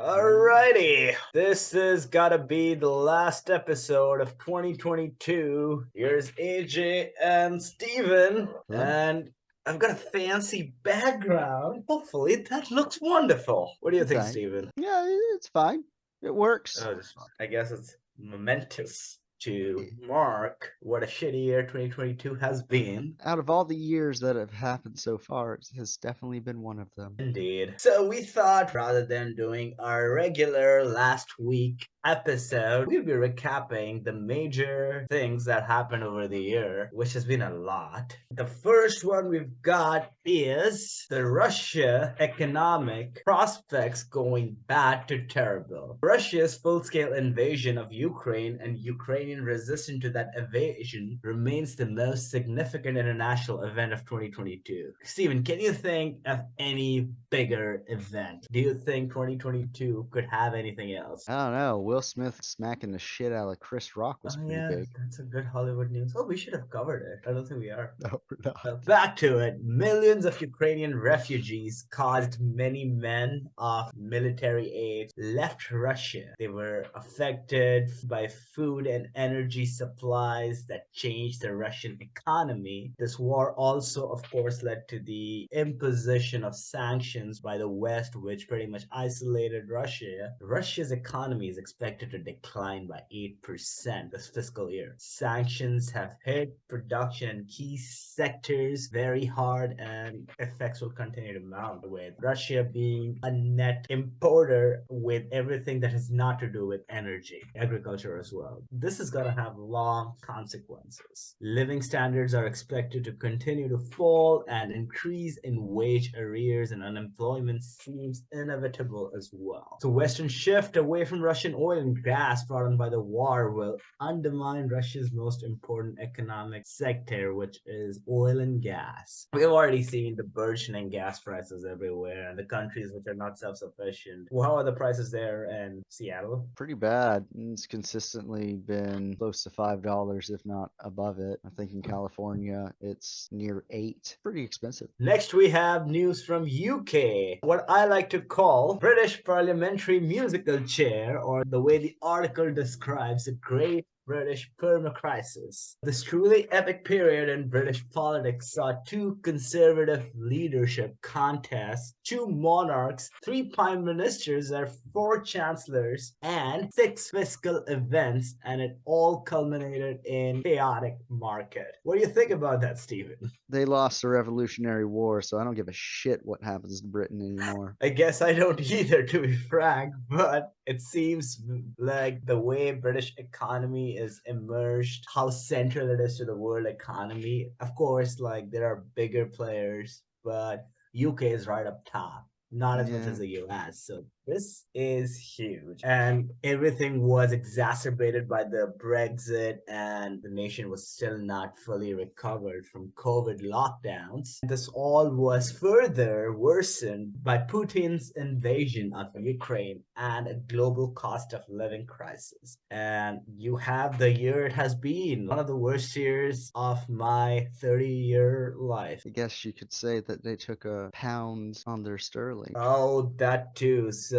Alrighty, this is gotta be the last episode of 2022. Here's AJ and Steven, Hello. and I've got a fancy background. Hopefully, that looks wonderful. What do you think, Okay. Steven? Yeah, it's fine. It works. Oh, this one. I guess it's momentous to mark what a shitty year 2022 has been. Out of all the years that have happened so far, it has definitely been one of them. Indeed. So we thought rather than doing our regular last week episode, we'll be recapping the major things that happened over the year, which has been a lot. The first one we've got is the Russia economic prospects going bad to terrible. Russia's full-scale invasion of Ukraine and Ukrainian resistance to that invasion remains the most significant international event of 2022. Steven, can you think of any bigger event? Do you think 2022 could have anything else? I don't know. Will Smith smacking the shit out of Chris Rock was Oh pretty yeah, big. that's a good Hollywood news. Oh, we should have covered it. I don't think we are. No, we're not. Back to it. Millions of Ukrainian refugees caused many men of military age left Russia. They were affected by food and energy supplies that changed the Russian economy. This war also, of course, led to the imposition of sanctions by the West, which pretty much isolated Russia. Russia's economy is expected to decline by 8% this fiscal year. Sanctions have hit production in key sectors very hard, and effects will continue to mount, with Russia being a net importer with everything that has not to do with energy, agriculture as well. This is going to have long consequences. Living standards are expected to continue to fall, and increase in wage arrears and unemployment seems inevitable as well. So Western shift away from Russian oil and gas brought on by the war will undermine Russia's most important economic sector, which is oil and gas. We've already seen the burgeoning gas prices everywhere, and the countries which are not self-sufficient. Well, how are the prices there in Seattle? Pretty bad. It's consistently been close to $5, if not above it. I think in California it's near 8. Pretty expensive. Next, we have news from UK, what I like to call British parliamentary musical chair, or the way the article describes the great British Permacrisis. This truly epic period in British politics saw 2 conservative leadership contests, 2 monarchs, 3 prime ministers, and 4 chancellors, and 6 fiscal events, and it all culminated in chaotic market. What do you think about that, Stephen? They lost the Revolutionary War, so I don't give a shit what happens to Britain anymore. I guess I don't either, to be frank, but it seems like the way British economy is emerged, how central it is to the world economy. Of course, like there are bigger players, but UK is right up top, not as much Yeah. as the US. So this is huge. And everything was exacerbated by the Brexit, and the nation was still not fully recovered from COVID lockdowns. This all was further worsened by Putin's invasion of Ukraine and a global cost of living crisis. And you have the year it has been, one of the worst years of my 30-year life. I guess you could say that they took a pound on their sterling. Oh, that too. So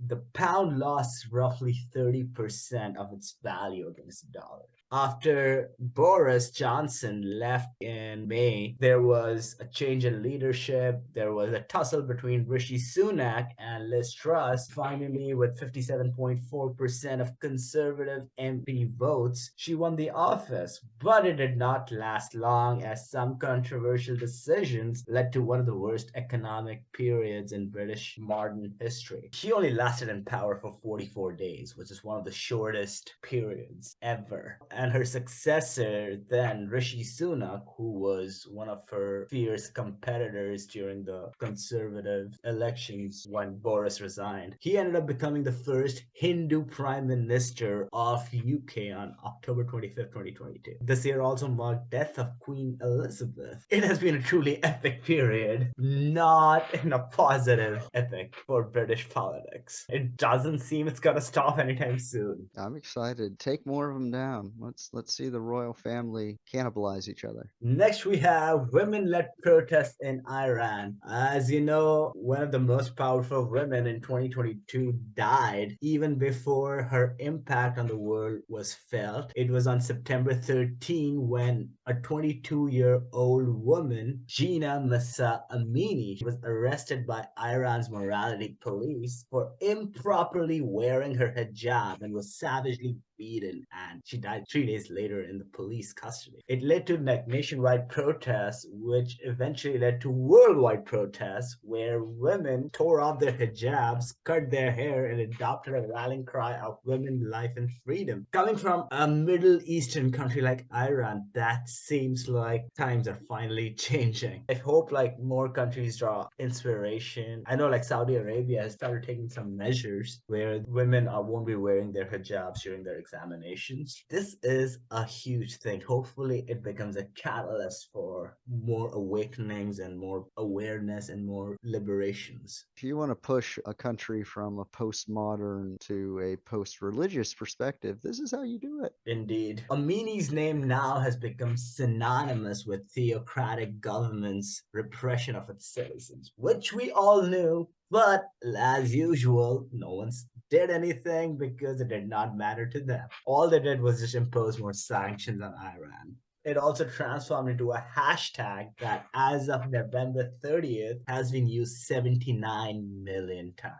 the pound lost roughly 30% of its value against the dollar. After Boris Johnson left in May, there was a change in leadership. There was a tussle between Rishi Sunak and Liz Truss. Finally, with 57.4% of conservative MP votes, she won the office. But it did not last long, as some controversial decisions led to one of the worst economic periods in British modern history. She only lasted in power for 44 days, which is one of the shortest periods ever. And her successor then, Rishi Sunak, who was one of her fierce competitors during the Conservative elections when Boris resigned, he ended up becoming the first Hindu Prime Minister of UK on October 25th, 2022. This year also marked death of Queen Elizabeth. It has been a truly epic period, not in a positive epic for British politics. It doesn't seem it's gonna stop anytime soon. I'm excited. Take more of them down. Let's see the royal family cannibalize each other. Next, we have women-led protests in Iran. As you know, one of the most powerful women in 2022 died even before her impact on the world was felt. It was on September 13 when a 22-year-old woman, Gina Mahsa Amini, was arrested by Iran's morality police for improperly wearing her hijab and was savagely beaten, and she died 3 days later in the police custody. It led to nationwide protests, which eventually led to worldwide protests where women tore off their hijabs, cut their hair, and adopted a rallying cry of women, life, and freedom. Coming from a Middle Eastern country like Iran, that seems like times are finally changing. I hope like more countries draw inspiration. I know like Saudi Arabia has started taking some measures where women won't be wearing their hijabs during their examinations. This is a huge thing. Hopefully, it becomes a catalyst for more awakenings and more awareness and more liberations. If you want to push a country from a postmodern to a post-religious perspective, this is how you do it. Indeed. Amini's name now has become synonymous with theocratic government's repression of its citizens, which we all knew, but as usual, no one did anything because it did not matter to them. All they did was just impose more sanctions on Iran. It also transformed into a hashtag that, as of November 30th, has been used 79 million times.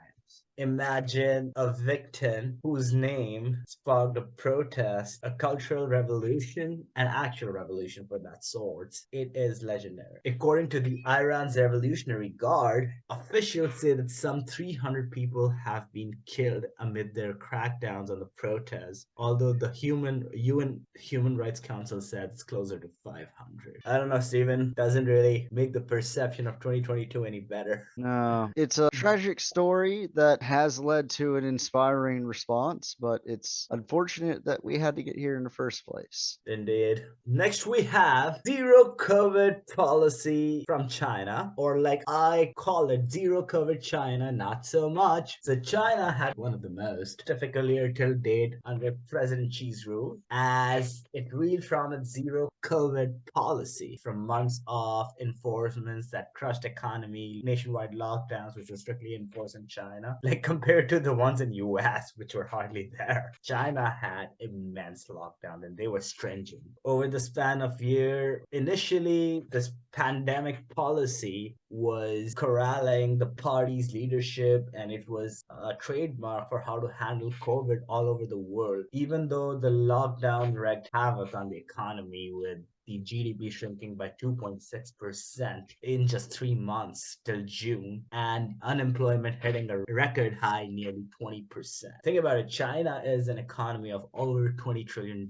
Imagine a victim whose name sparked a protest, a cultural revolution, an actual revolution for that sort. It is legendary. According to the Iran's Revolutionary Guard, officials say that some 300 people have been killed amid their crackdowns on the protests, although the UN Human Rights Council said it's closer to 500. I don't know, Steven. Doesn't really make the perception of 2022 any better. No, it's a tragic story that has led to an inspiring response, but it's unfortunate that we had to get here in the first place. Indeed. Next, we have zero COVID policy from China, or like I call it, zero COVID China, not so much. So China had one of the most difficult year till date under President Xi's rule, as it reeled from its zero COVID policy from months of enforcements that crushed economy, nationwide lockdowns, which were strictly enforced in China, like compared to the ones in US, which were hardly there. China had immense lockdown and they were stringent. Over the span of year, initially this pandemic policy was corralling the party's leadership and it was a trademark for how to handle COVID all over the world. Even though the lockdown wreaked havoc on the economy with the GDP shrinking by 2.6% in just 3 months till June, and unemployment hitting a record high nearly 20%. Think about it, China is an economy of over $20 trillion,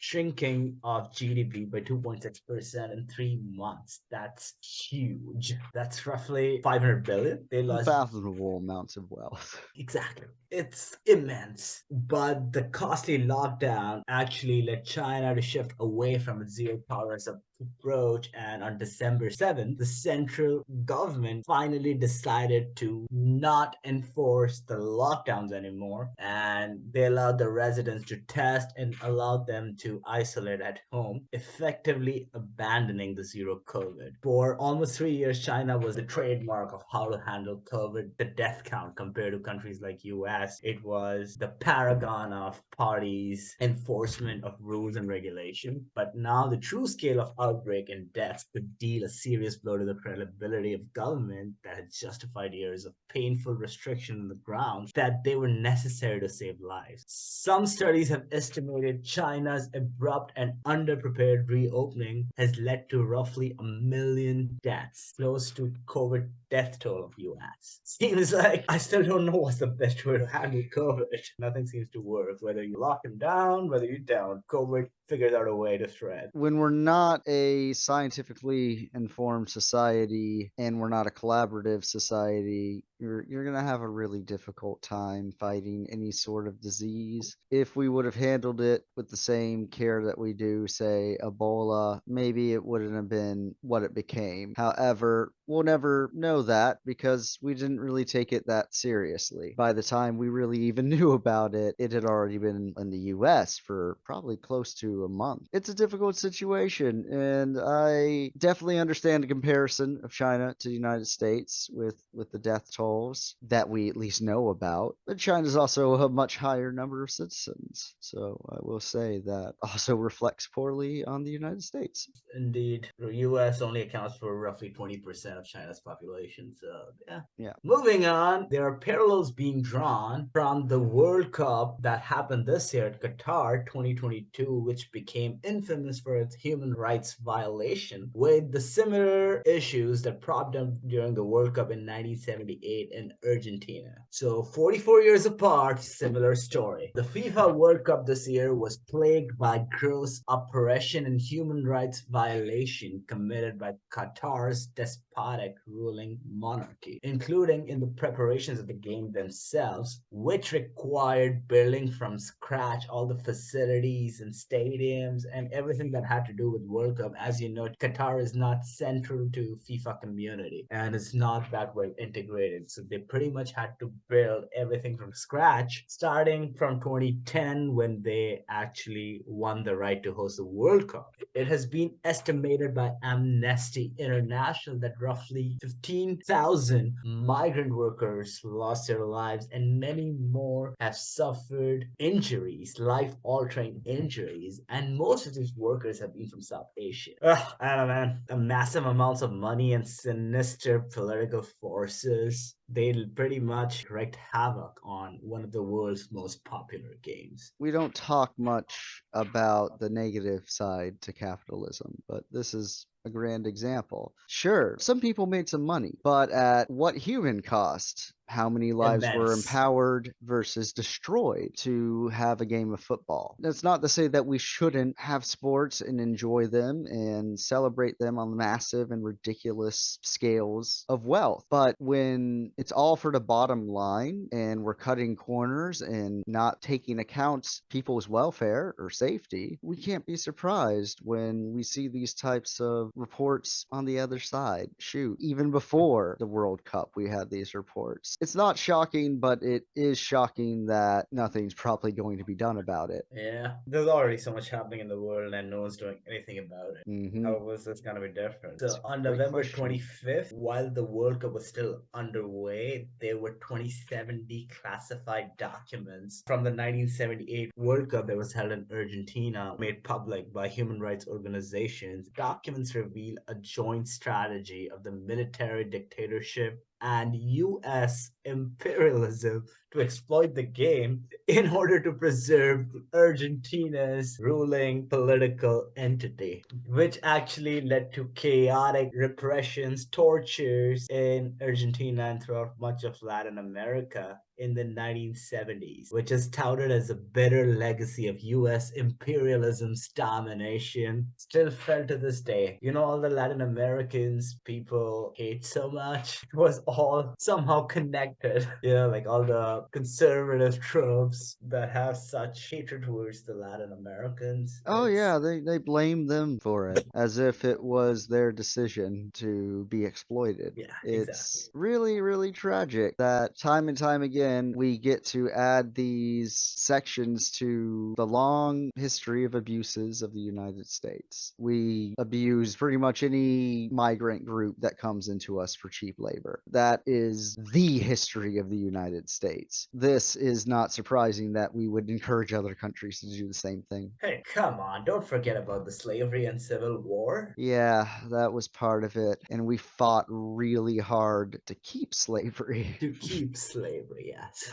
shrinking of GDP by 2.6% in 3 months. That's huge. That's roughly 500 billion. They lost Unfathomable amounts of wealth. exactly. It's immense. But the costly lockdown actually led China to shift away from its zero tolerance approach. And on December 7th, the central government finally decided to not enforce the lockdowns anymore. And they allowed the residents to test and allowed them to isolate at home, effectively abandoning the zero COVID. For almost 3 years, China was the trademark of how to handle COVID, the death count compared to countries like US. It was the paragon of parties, enforcement of rules and regulation. But now the true scale of outbreak and deaths could deal a serious blow to the credibility of government that had justified years of painful restriction on the ground that they were necessary to save lives. Some studies have estimated China's abrupt and underprepared reopening has led to roughly 1 million deaths, close to COVID death toll of US. Seems like I still don't know what's the best way to handle COVID. Nothing seems to work. Whether you lock them down, whether you don't, COVID figures out a way to spread. When we're not a scientifically informed society and we're not a collaborative society, you're gonna have a really difficult time fighting any sort of disease. If we would have handled it with the same care that we do, say, Ebola, maybe it wouldn't have been what it became. However, we'll never know that because we didn't really take it that seriously. By the time we really even knew about it, it had already been in the US for probably close to a month. It's a difficult situation, and I definitely understand the comparison of China to the United States with the death tolls that we at least know about. But China's also a much higher number of citizens, so I will say that also reflects poorly on the United States. Indeed, the US only accounts for roughly 20% of China's population. So, yeah. Yeah. Moving on, there are parallels being drawn from the World Cup that happened this year at Qatar 2022, which became infamous for its human rights violation, with the similar issues that propped up during the World Cup in 1978 in Argentina. So, 44 years apart, similar story. The FIFA World Cup this year was plagued by gross oppression and human rights violation committed by Qatar's despotic ruling monarchy, including in the preparations of the game themselves, which required building from scratch all the facilities and stadiums and everything that had to do with World Cup. As you know, Qatar is not central to FIFA community and it's not that well integrated. So they pretty much had to build everything from scratch, starting from 2010 when they actually won the right to host the World Cup. It has been estimated by Amnesty International that roughly 15,000 migrant workers lost their lives and many more have suffered injuries, life-altering injuries, and most of these workers have been from South Asia. Ugh, I don't know, man. A massive amounts of money and sinister political forces, they pretty much wreaked havoc on one of the world's most popular games. We don't talk much about the negative side to capitalism, but this is a grand example. Sure, some people made some money, but at what human cost? How many lives were Immense. empowered versus destroyed to have a game of football? That's not to say that we shouldn't have sports and enjoy them and celebrate them on massive and ridiculous scales of wealth. But when it's all for the bottom line and we're cutting corners and not taking account people's welfare or safety, we can't be surprised when we see these types of reports on the other side. Shoot, even before the World Cup, we had these reports. It's not shocking, but it is shocking that nothing's probably going to be done about it. Yeah, there's already so much happening in the world and no one's doing anything about it. Hmm. How was this gonna be different? It's So a on great November question. 25th, while the World Cup was still underway, there were 27 declassified documents from the 1978 World Cup that was held in Argentina, made public by human rights organizations. Documents reveal a joint strategy of the military dictatorship and US imperialism to exploit the game in order to preserve Argentina's ruling political entity, which actually led to chaotic repressions, tortures in Argentina and throughout much of Latin America in the 1970s, which is touted as a bitter legacy of US imperialism's domination, still felt to this day. You know, all the Latin Americans people hate so much, it was all somehow connected. You know, like all the conservative tropes that have such hatred towards the Latin Americans. Oh It's, yeah, they blame them for it as if it was their decision to be exploited. yeah, exactly. It's really, really tragic that time and time again we get to add these sections to the long history of abuses of the United States. We abuse pretty much any migrant group that comes into us for cheap labor. That is the history of the United States. This is not surprising that we would encourage other countries to do the same thing. Hey, come on, don't forget about the slavery and civil war. Yeah, that was part of it. And we fought really hard to keep slavery. To keep slavery, yes.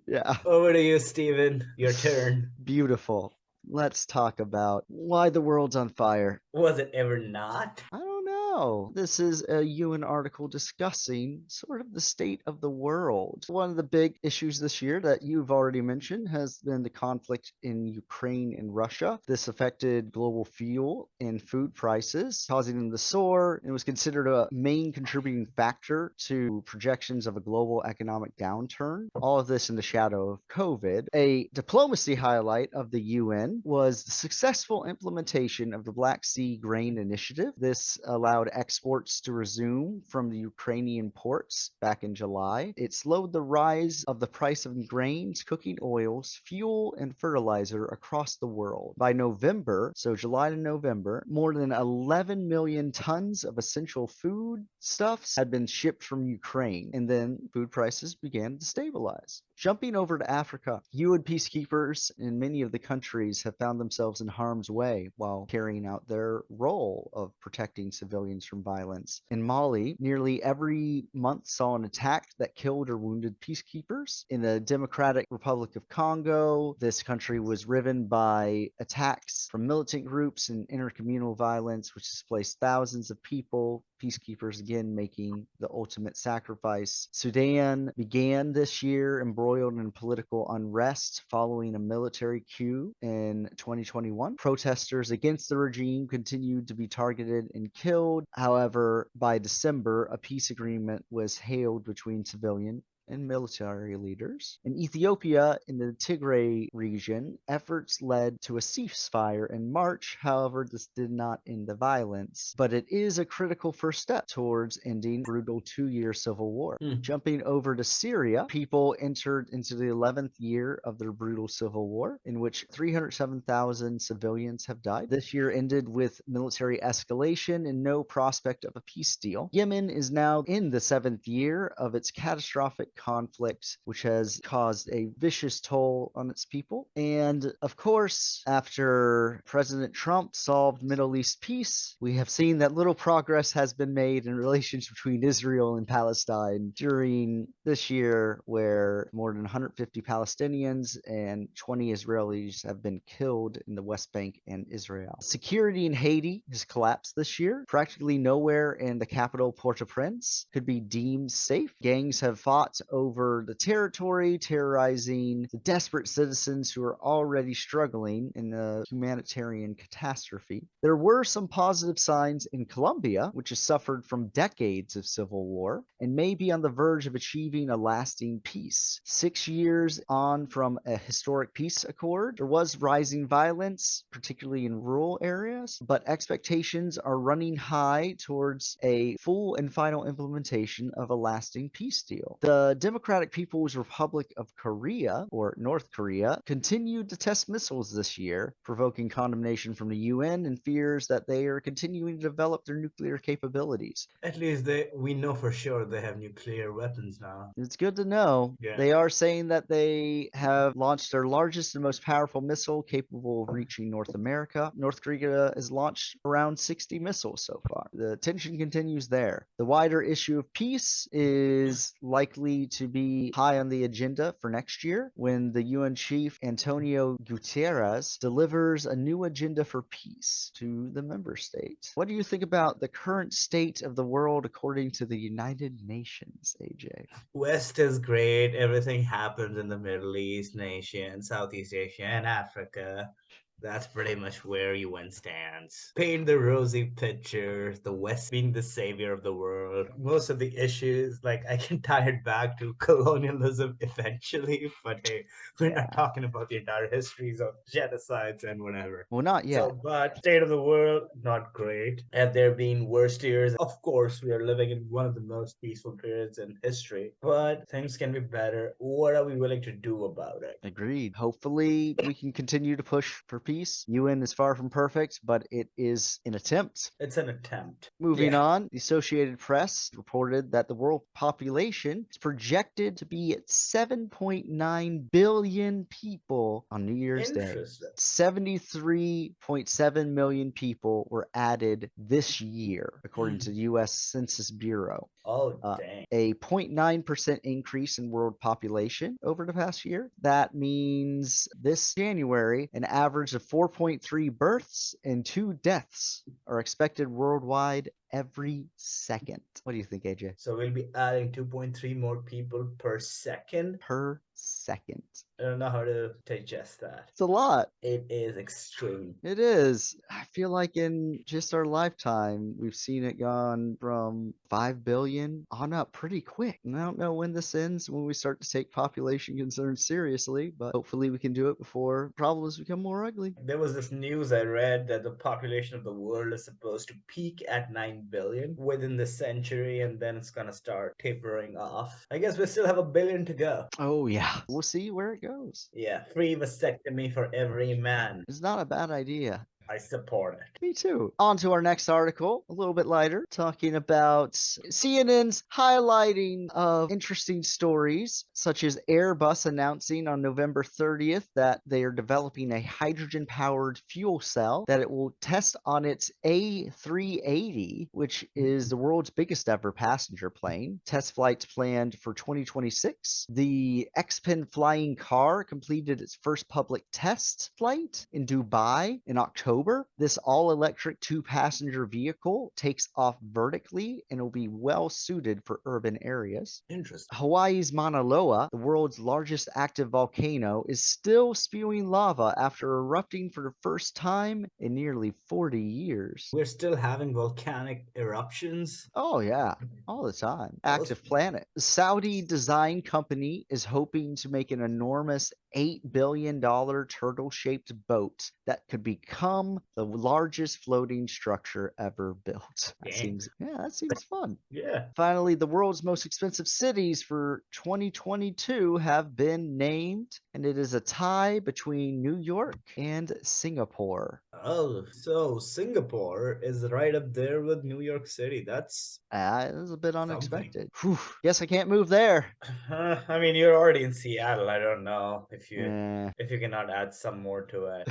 Yeah, Over to you, Stephen. Your turn. beautiful. Let's talk about why the world's on fire. Was it ever not? I don't know. No, this is a UN article discussing sort of the state of the world. One of the big issues this year that you've already mentioned has been the conflict in Ukraine and Russia. This affected global fuel and food prices, causing them to soar, and was considered a main contributing factor to projections of a global economic downturn. All of this in the shadow of COVID. A diplomacy highlight of the UN was the successful implementation of the Black Sea Grain Initiative. This allowed exports to resume from the Ukrainian ports back in July. It slowed the rise of the price of grains, cooking oils, fuel, and fertilizer across the world. By November, so July to November, more than 11 million tons of essential food stuffs had been shipped from Ukraine, and then food prices began to stabilize. Jumping over to Africa, UN peacekeepers in many of the countries have found themselves in harm's way while carrying out their role of protecting civilians from violence. In Mali, nearly every month saw an attack that killed or wounded peacekeepers. In the Democratic Republic of Congo, this country was riven by attacks from militant groups and intercommunal violence, which displaced thousands of people. Peacekeepers again making the ultimate sacrifice. Sudan began this year embroiled in political unrest following a military coup in 2021. Protesters against the regime continued to be targeted and killed. However, by December, a peace agreement was hailed between civilian and military leaders. In Ethiopia, in the Tigray region, efforts led to a ceasefire in March. However, this did not end the violence, but it is a critical first step towards ending brutal 2-year civil war. Jumping over to Syria, people entered into the 11th year of their brutal civil war, in which 307,000 civilians have died. This year ended with military escalation and no prospect of a peace deal. Yemen is now in the 7th year of its catastrophic conflict, which has caused a vicious toll on its people. And of course, after President Trump solved Middle East peace, we have seen that little progress has been made in relations between Israel and Palestine during this year, where more than 150 Palestinians and 20 Israelis have been killed in the West Bank and Israel. Security in Haiti has collapsed this year. Practically nowhere in the capital, Port-au-Prince, could be deemed safe. Gangs have fought over the territory, terrorizing the desperate citizens who are already struggling in a humanitarian catastrophe. There were some positive signs in Colombia, which has suffered from decades of civil war and may be on the verge of achieving a lasting peace. 6 years on from a historic peace accord, there was rising violence, particularly in rural areas, but expectations are running high towards a full and final implementation of a lasting peace deal. The Democratic People's Republic of Korea, or North Korea, continued to test missiles this year, provoking condemnation from the UN and fears that they are continuing to develop their nuclear capabilities. At least we know for sure they have nuclear weapons now. It's good to know. Yeah. They are saying that they have launched their largest and most powerful missile capable of reaching North America. North Korea has launched around 60 missiles so far. The tension continues there. The wider issue of peace is likely to be high on the agenda for next year when the UN chief Antonio Guterres delivers a new agenda for peace to the member states. What do you think about the current state of the world according to the United Nations, AJ? West is great. Everything happens in the Middle East nation, Southeast Asia, and Africa. That's pretty much where UN stands. Paint the rosy picture, the West being the savior of the world. Most of the issues, like, I can tie it back to colonialism eventually, but hey, we're not talking about the entire histories of genocides and whatever. Well, not yet. So, but state of the world, not great. Have there been worst years? Of course, we are living in one of the most peaceful periods in history, but things can be better. What are we willing to do about it? Agreed. Hopefully, we can continue to push for peace. UN is far from perfect, but it is an attempt. It's an attempt. Moving on, the Associated Press reported that the world population is projected to be at 7.9 billion people on New Year's Day. Interesting. 73.7 million people were added this year, according to the U.S. Census Bureau. Oh, dang. A 0.9% increase in world population over the past year. That means this January, an average of 4.3 births and 2 deaths are expected worldwide every second. What do you think, AJ? So we'll be adding 2.3 more people per second. Per second. I don't know how to digest that. It's a lot. It is extreme. It is. I feel like in just our lifetime, we've seen it gone from 5 billion on up pretty quick. And I don't know when this ends, when we start to take population concerns seriously, but hopefully we can do it before problems become more ugly. There was this news I read that the population of the world is supposed to peak at 9 billion within the century, and then it's gonna start tapering off. I guess we still have a billion to go. Oh, yeah. We'll see where it goes. Yeah, free vasectomy for every man. It's not a bad idea. I support it. Me too. On to our next article, a little bit lighter, talking about CNN's highlighting of interesting stories, such as Airbus announcing on November 30th that they are developing a hydrogen-powered fuel cell that it will test on its A380, which is the world's biggest ever passenger plane. Test flights planned for 2026. The X-Pen flying car completed its first public test flight in Dubai in October. This all-electric two-passenger vehicle takes off vertically and will be well suited for urban areas. Interesting. Hawaii's Mauna Loa, the world's largest active volcano, is still spewing lava after erupting for the first time in nearly 40 years. We're still having volcanic eruptions. Oh, yeah, all the time. Active planet. The Saudi design company is hoping to make an enormous $8 billion turtle-shaped boat that could become the largest floating structure ever built. That seems fun. Yeah. Finally, the world's most expensive cities for 2022 have been named, and it is a tie between New York and Singapore. Oh, so Singapore is right up there with New York City. That's That was a bit unexpected. Whew, guess I can't move there. I mean, you're already in Seattle. I don't know if you Eh. if you cannot add some more to it.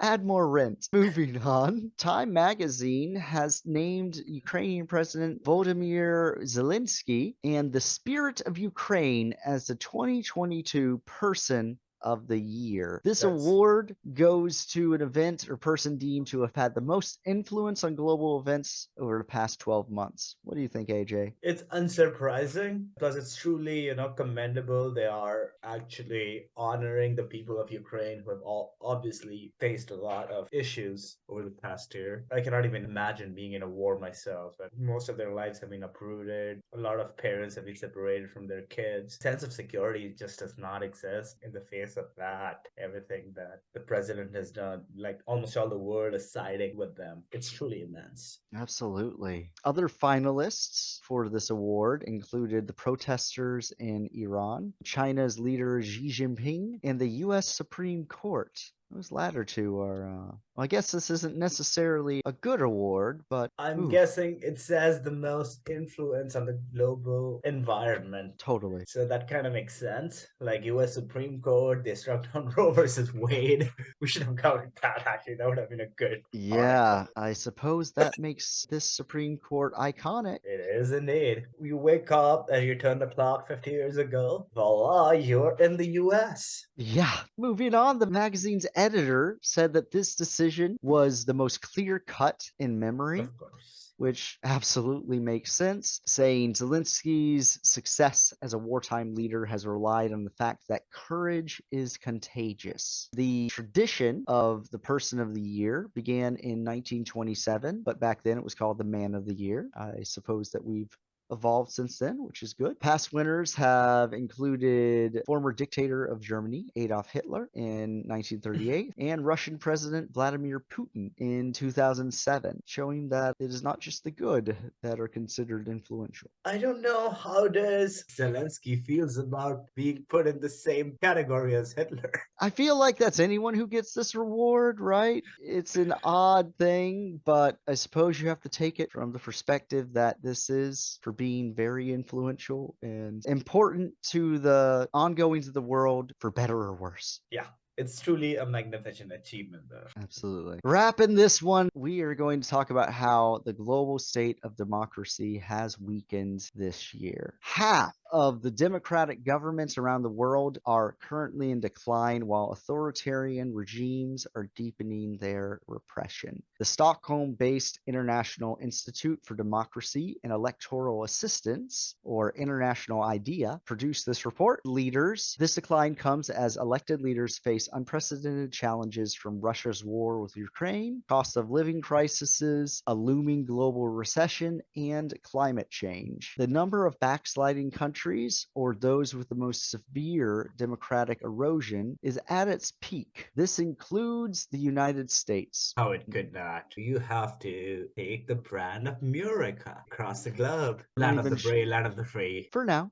Add more rent. Moving on, Time magazine has named Ukrainian President Vodomir Zelensky and the Spirit of Ukraine as the 2022 Person of the Year. This award goes to an event or person deemed to have had the most influence on global events over the past 12 months. What do you think, AJ? It's unsurprising because it's truly, commendable. They are actually honoring the people of Ukraine who have all obviously faced a lot of issues over the past year. I cannot even imagine being in a war myself. But most of their lives have been uprooted. A lot of parents have been separated from their kids. Sense of security just does not exist in the face of that. Everything that the president has done, like almost all the world is siding with them. It's truly immense. Absolutely. Other finalists for this award included the protesters in Iran, China's leader Xi Jinping, and the U.S. Supreme Court. Those latter two are, well, I guess this isn't necessarily a good award, but I'm guessing it says the most influence on the global environment. Totally. So that kind of makes sense. Like US Supreme Court, they struck down Roe versus Wade. We should have covered that actually. That would have been a good article. I suppose that makes this Supreme Court iconic. It is indeed. You wake up and you turn the clock 50 years ago. Voila, you're in the US. Yeah. Moving on, the magazine's editor said that this decision was the most clear cut in memory. Of course. Which absolutely makes sense, saying Zelensky's success as a wartime leader has relied on the fact that courage is contagious. The tradition of the Person of the Year began in 1927, but back then it was called the Man of the Year. I suppose that we've evolved since then, which is good. Past winners have included former dictator of Germany, Adolf Hitler, in 1938, and Russian President Vladimir Putin in 2007, showing that it is not just the good that are considered influential. I don't know how does Zelensky feels about being put in the same category as Hitler. I feel like that's anyone who gets this reward, right? It's an odd thing, but I suppose you have to take it from the perspective that this is for being very influential and important to the ongoings of the world, for better or worse. Yeah. It's truly a magnificent achievement, though. Absolutely. Wrapping this one, we are going to talk about how the global state of democracy has weakened this year. Half of the democratic governments around the world are currently in decline, while authoritarian regimes are deepening their repression. The Stockholm-based International Institute for Democracy and Electoral Assistance, or International IDEA, produced this report. This decline comes as elected leaders face unprecedented challenges from Russia's war with Ukraine, cost of living crises, a looming global recession, and climate change. The number of backsliding countries, or those with the most severe democratic erosion, is at its peak. This includes the United States. How it could not. You have to take the brand of Murica across the globe. Land of the brave, land of the free. For now.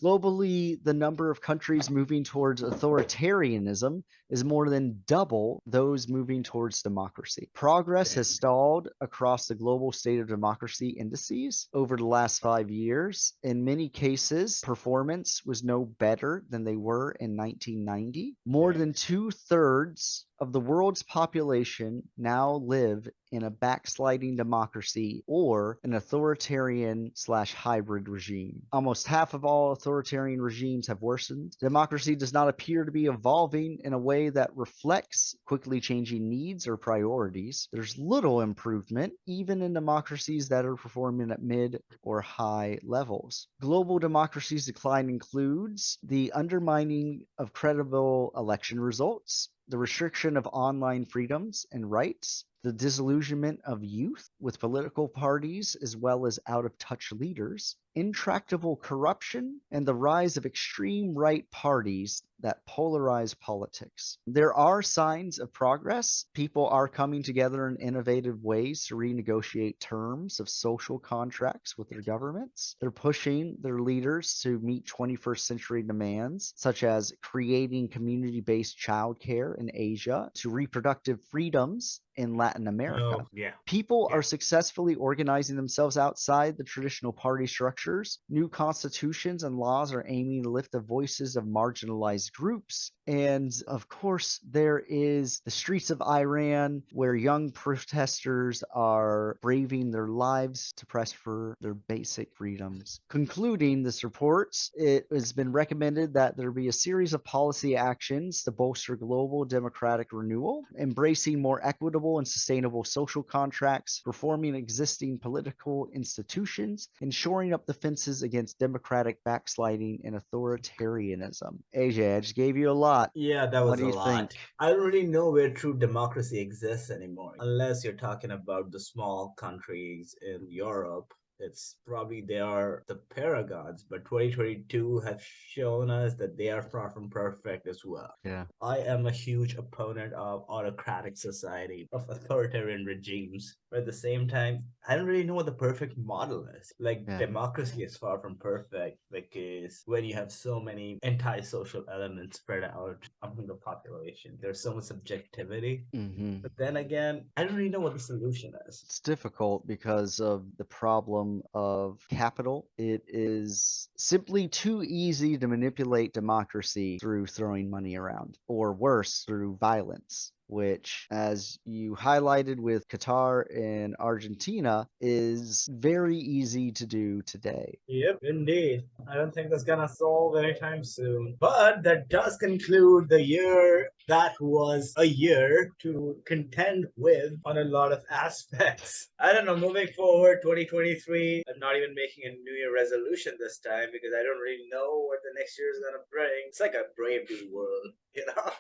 Globally, the number of countries moving towards authoritarianism is more than double those moving towards democracy. Progress has stalled across the global state of democracy indices over the last 5 years. In many cases, performance was no better than they were in 1990. More than 2/3 of the world's population now live in a backsliding democracy or an authoritarian/hybrid regime. Almost half of all authoritarian regimes have worsened. Democracy does not appear to be evolving in a way that reflects quickly changing needs or priorities. There's little improvement, even in democracies that are performing at mid or high levels. Global democracy's decline includes the undermining of credible election results, the restriction of online freedoms and rights, the disillusionment of youth with political parties as well as out-of-touch leaders, intractable corruption, and the rise of extreme right parties that polarize politics. There are signs of progress. People are coming together in innovative ways to renegotiate terms of social contracts with their governments. They're pushing their leaders to meet 21st century demands, such as creating community-based childcare in Asia to reproductive freedoms in Latin America. People are successfully organizing themselves outside the traditional party structures. New constitutions and laws are aiming to lift the voices of marginalized groups. And of course, there is the streets of Iran, where young protesters are braving their lives to press for their basic freedoms. Concluding this report, it has been recommended that there be a series of policy actions to bolster global democratic renewal, embracing more equitable and sustainable social contracts, reforming existing political institutions, and shoring up the fences against democratic backsliding and authoritarianism. AJ, I just gave you a lot. Yeah, that was What do a you lot. think? I don't really know where true democracy exists anymore, unless you're talking about the small countries in Europe. It's probably they are the paragons, but 2022 have shown us that they are far from perfect as well. Yeah. I am a huge opponent of autocratic society, of authoritarian regimes. But at the same time, I don't really know what the perfect model is. Like, Yeah. democracy is far from perfect because when you have so many anti-social elements spread out among the population, there's so much subjectivity. But then again, I don't really know what the solution is. It's difficult because of the problem of capital. It is simply too easy to manipulate democracy through throwing money around, or worse, through violence, which, as you highlighted with Qatar and Argentina, is very easy to do today. Yep, indeed. I don't think that's gonna solve anytime soon. But that does conclude the year that was a year to contend with on a lot of aspects. I don't know, moving forward, 2023, I'm not even making a New Year resolution this time because I don't really know what the next year is gonna bring. It's like a brave new world, you know?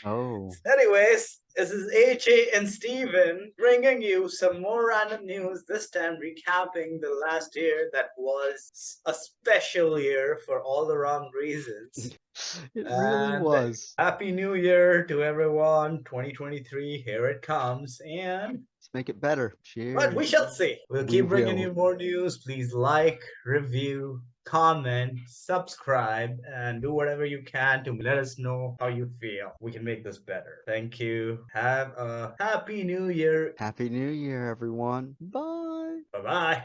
Oh. Anyways, this is AJ and Steven bringing you some more random news, this time recapping the last year that was a special year for all the wrong reasons. It really And was. Happy New Year to everyone. 2023, here it comes. And Let's make it better. but we Cheers. shall see. We'll We keep bringing will. you more news. Please like, review, comment, subscribe, and do whatever you can to let us know how you feel. We can make this better. Thank you. Have a happy new year. Happy New Year, everyone. Bye. Bye bye.